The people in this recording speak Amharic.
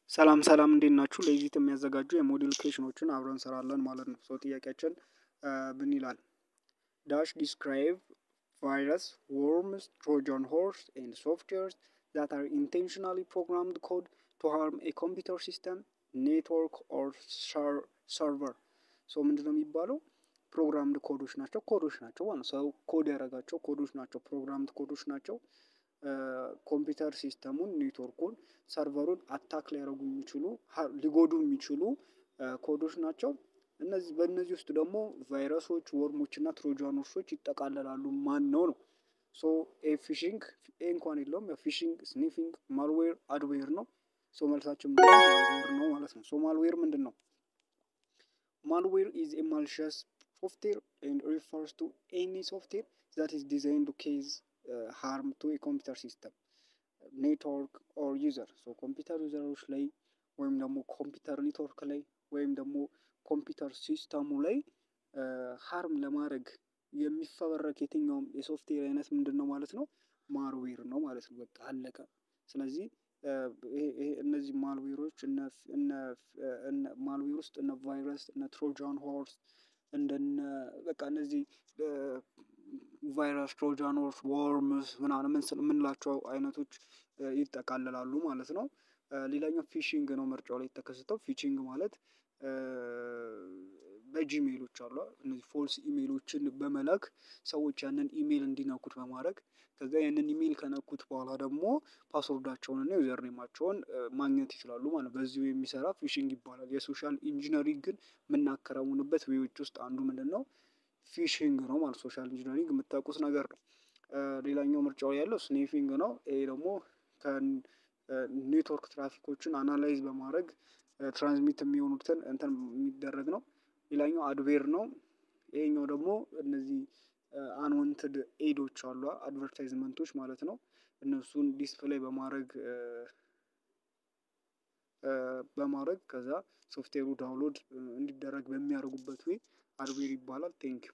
ሰላም ሰላም እንዴት ናችሁ? ለይዚት የሚያዘጋጁ የሞዴል ኬሽኖችን አብረን እንሰራለን ማለት ነው። ሶ ጥያቄያችን ምን ይላል? ዳሽ ዲስክራይብ ቫይረስ ወርምስ ትሮጃን ሆርስ ኤንድ ሶፍትዌርስ that are intentionally programmed code to harm a computer system, network or server. ሶ ምንድነው የሚባለው? ፕሮግራምድ ኮዶች ናቸው ማለት ነው። ሰው ኮድ ያደረጋቸው ኮዶች ናቸው፣ ፕሮግራምድ ኮዶች ናቸው። ኮምፒውተር ሲስተሙን፣ ኔትወርኩን፣ ሰርቨሩን አታክ ሊያደርጉ የሚችሉ ሊጎዱ የሚችሉ ኮዶች ናቸው። በእነዚህ ውስጥ ደግሞ ቫይረሶች፣ ወርሞች እና ትሮጃኖሶች ይጠቃለላሉ። ማን ነው? ሶ ፊሽንግ እንኳን የለውም። ፊሽንግ፣ ስኒፊንግ፣ ማልዌር፣ አድዌር ነው። ሶ መልሳችን ማልዌር ነው ማለት ነው። ሶ ማልዌር ምንድን ነው? ማልዌር ኢዝ ኤ ማሊሺየስ ሶፍትዌር and refers to any software that is designed to cause harm to a computer system, network or user. so ኮምፒውተር ዩዘሮች ላይ ወይም ደግሞ ኮምፒውተር ኔትወርክ ላይ ወይም ደግሞ ኮምፒውተር ሲስተሙ ላይ ሃርም ለማድረግ የሚፈበረክ የትኛውም የሶፍትዌር አይነት ምንድን ነው ማለት ነው? ማልዌር ነው ማለት ነው። በቃ አለቀ። ስለዚህ እነዚህ ማልዌሮች እነ ማልዌር ውስጥ እነ ቫይረስ፣ እነ ትሮጃን ሆርስ እንደነ በቃ እነዚህ ቫይረስ፣ ትሮጃን ሆርስ፣ ወርምስ ምናምን የምንላቸው አይነቶች ይጠቃለላሉ ማለት ነው። ሌላኛው ፊሽንግ ነው ምርጫው ላይ የተከሰተው። ፊሽንግ ማለት በጂሜሎች አሉ እነዚህ ፎልስ ኢሜሎችን በመላክ ሰዎች ያንን ኢሜል እንዲነኩት በማድረግ ከዛ ያንን ኢሜል ከነኩት በኋላ ደግሞ ፓስወርዳቸውን እና ዩዘር ኔማቸውን ማግኘት ይችላሉ ማለት ነው። በዚሁ የሚሰራ ፊሽንግ ይባላል። የሶሻል ኢንጂነሪንግን የምናከናውንበት ዌዎች ውስጥ አንዱ ምንድን ነው? ፊሽንግ ነው ማለት። ሶሻል ኢንጂነሪንግ የምታውቁት ነገር ነው። ሌላኛው ምርጫው ያለው ስኒፊንግ ነው። ይሄ ደግሞ ከኔትወርክ ትራፊኮችን አናላይዝ በማድረግ ትራንስሚት የሚሆኑትን እንትን የሚደረግ ነው። ሌላኛው አድዌር ነው። ይሄኛው ደግሞ እነዚህ አንዋንትድ ኤዶች አሉ፣ አድቨርታይዝመንቶች ማለት ነው። እነሱን ዲስፕሌይ በማድረግ ከዛ ሶፍትዌሩ ዳውንሎድ እንዲደረግ በሚያደርጉበት ወይ አድዌር ይባላል። ቴንክ ዩ